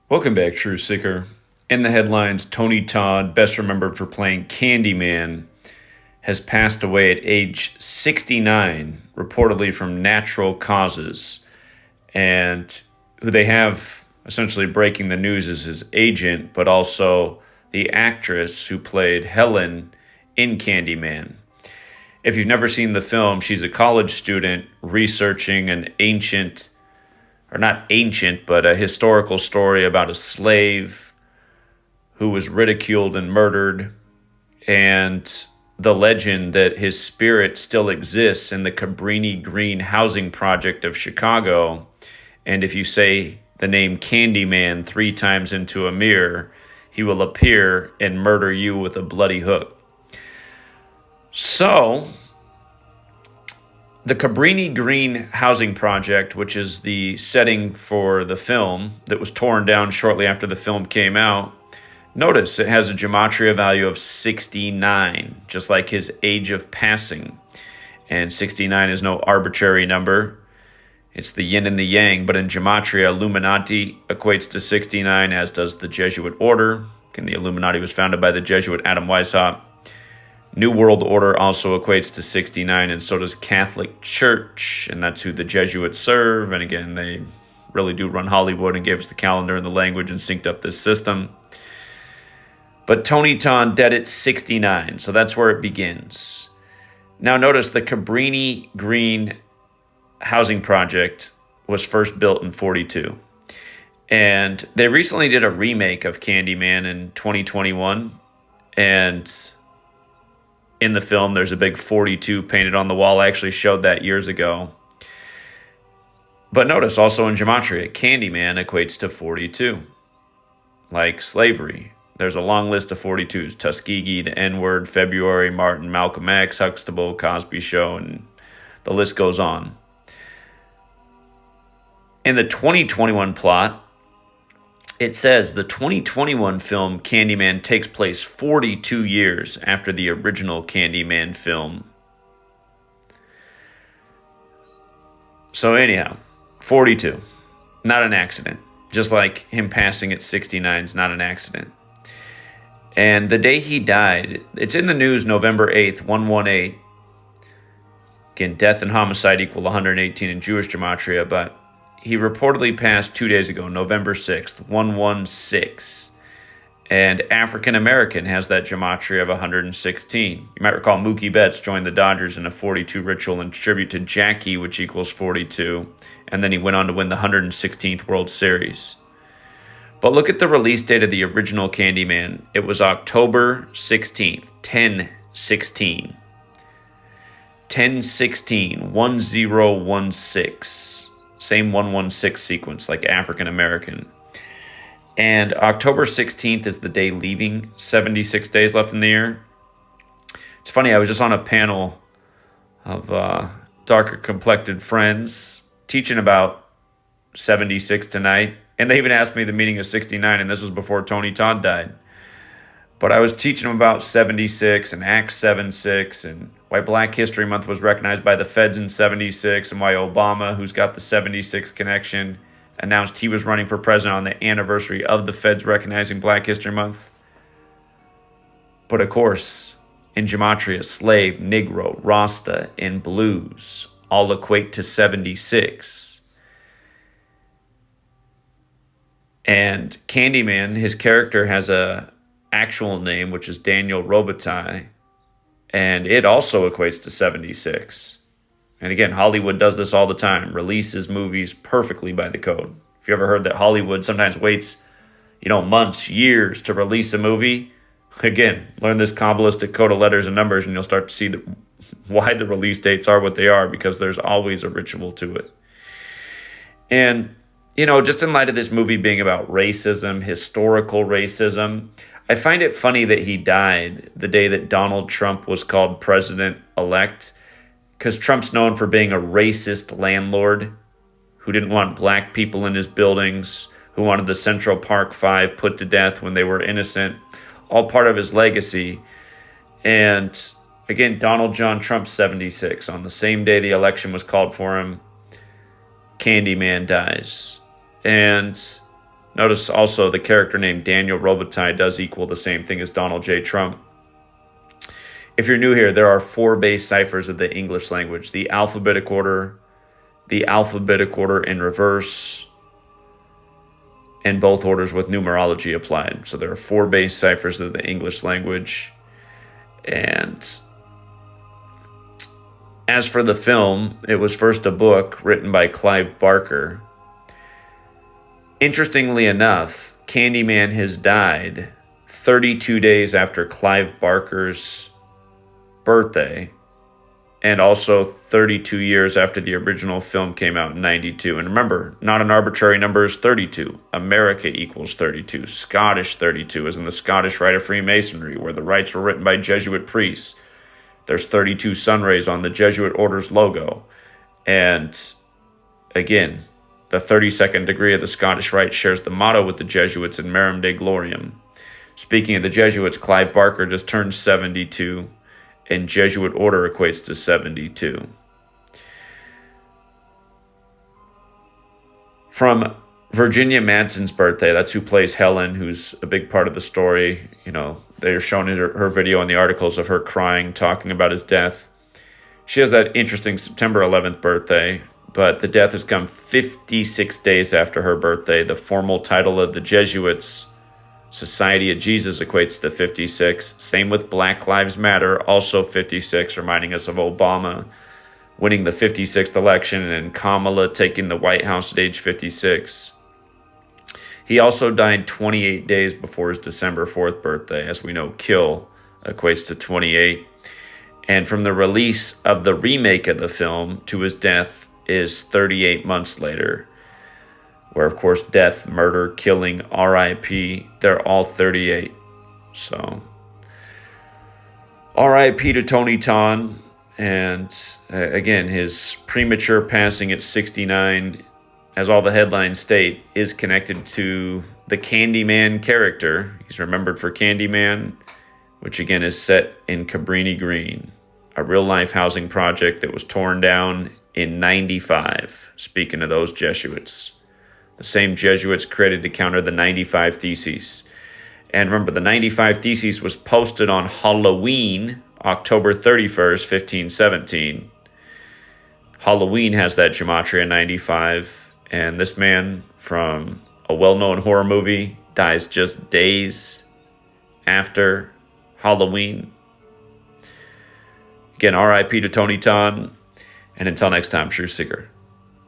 Welcome back, True Seeker. In the headlines, Tony Todd, best remembered for playing Candyman, has passed away at age 69, reportedly from natural causes. And who they have essentially breaking the news is his agent, but also the actress who played Helen in Candyman. If you've never seen the film, she's a college student researching an ancient, or not ancient, but a historical story about a slave who was ridiculed and murdered, and the legend that his spirit still exists in the Cabrini-Green housing project of Chicago. And if you say the name Candyman 3 times into a mirror, he will appear and murder you with a bloody hook. So, the Cabrini-Green housing project, which is the setting for the film that was torn down shortly after the film came out, notice it has a Gematria value of 69, just like his age of passing. And 69 is no arbitrary number. It's the yin and the yang, but in Gematria, Illuminati equates to 69, as does the Jesuit order. And the Illuminati was founded by the Jesuit Adam Weishaupt. New World Order also equates to 69, and so does Catholic Church, and that's who the Jesuits serve. And again, they really do run Hollywood and gave us the calendar and the language and synced up this system. But Tony Todd dead at 69, so that's where it begins. Now notice the Cabrini-Green housing project was first built in 42. And they recently did a remake of Candyman in 2021, and in the film, there's a big 42 painted on the wall. I actually showed that years ago. But notice also in Gematria, Candyman equates to 42. Like slavery. There's a long list of 42s. Tuskegee, the N-word, February, Martin, Malcolm X, Huxtable, Cosby Show, and the list goes on. In the 2021 plot, it says the 2021 film Candyman takes place 42 years after the original Candyman film. So anyhow, 42. Not an accident. Just like him passing at 69 is not an accident. And the day he died, it's in the news November 8th, 118. Again, death and homicide equal 118 in Jewish Gematria, but he reportedly passed 2 days ago, November 6th, 116. And African-American has that Gematria of 116. You might recall Mookie Betts joined the Dodgers in a 42 ritual in tribute to Jackie, which equals 42. And then he went on to win the 116th World Series. But look at the release date of the original Candyman. It was October 16th, 10/16. 10/16, 1016. Same 116 sequence, like African American. And October 16th is the day leaving, 76 days left in the year. It's funny, I was just on a panel of darker complected friends teaching about 76 tonight. And they even asked me the meaning of 69, and this was before Tony Todd died. But I was teaching them about 76 and Acts 7:6 and why Black History Month was recognized by the feds in 76 and why Obama, who's got the 76 connection, announced he was running for president on the anniversary of the feds recognizing Black History Month. But of course, in Gematria, slave, Negro, Rasta, and blues all equate to 76. And Candyman, his character has a actual name, which is Daniel Robitaille, and it also equates to 76. And again, Hollywood does this all the time, releases movies perfectly by the code. If you ever heard that Hollywood sometimes waits, months, years to release a movie, again, learn this Kabbalistic code of letters and numbers, and you'll start to see why the release dates are what they are, because there's always a ritual to it. And, just in light of this movie being about racism, historical racism, I find it funny that he died the day that Donald Trump was called president-elect, because Trump's known for being a racist landlord who didn't want black people in his buildings, who wanted the Central Park Five put to death when they were innocent, all part of his legacy. And again, Donald John Trump, 76. On the same day the election was called for him, Candyman dies. And Notice also the character named Daniel Robitaille does equal the same thing as Donald J. Trump. If you're new here, there are 4 base ciphers of the English language: the alphabetic order in reverse, and both orders with numerology applied. So there are 4 base ciphers of the English language. And as for the film, it was first a book written by Clive Barker. Interestingly enough, Candyman has died 32 days after Clive Barker's birthday, and also 32 years after the original film came out in 92. And remember, not an arbitrary number is 32. America equals 32. Scottish 32 is in the Scottish Rite of Freemasonry, where the rites were written by Jesuit priests. There's 32 sun rays on the Jesuit order's logo. And again, the 32nd degree of the Scottish Rite shares the motto with the Jesuits in Marum de Gloriam. Speaking of the Jesuits, Clive Barker just turned 72, and Jesuit order equates to 72. From Virginia Madsen's birthday, that's who plays Helen, who's a big part of the story. You know, they're showing her video in the articles of her crying, talking about his death. She has that interesting September 11th birthday, but the death has come 56 days after her birthday. The formal title of the Jesuits, Society of Jesus, equates to 56. Same with Black Lives Matter, also 56, reminding us of Obama winning the 56th election and Kamala taking the White House at age 56. He also died 28 days before his December 4th birthday. As we know, kill equates to 28. And from the release of the remake of the film to his death is 38 months later, where, of course, death, murder, killing, R.I.P., they're all 38. So, R.I.P. to Tony Todd. And again, his premature passing at 69, as all the headlines state, is connected to the Candyman character. He's remembered for Candyman, which again is set in Cabrini-Green, a real-life housing project that was torn down in 95. Speaking of those Jesuits. The same Jesuits created to counter the 95 Theses. And remember, the 95 Theses was posted on Halloween, October 31st, 1517. Halloween has that Gematria 95, and this man from a well-known horror movie dies just days after Halloween. Again, R.I.P. to Tony Todd, and until next time, True Seeker.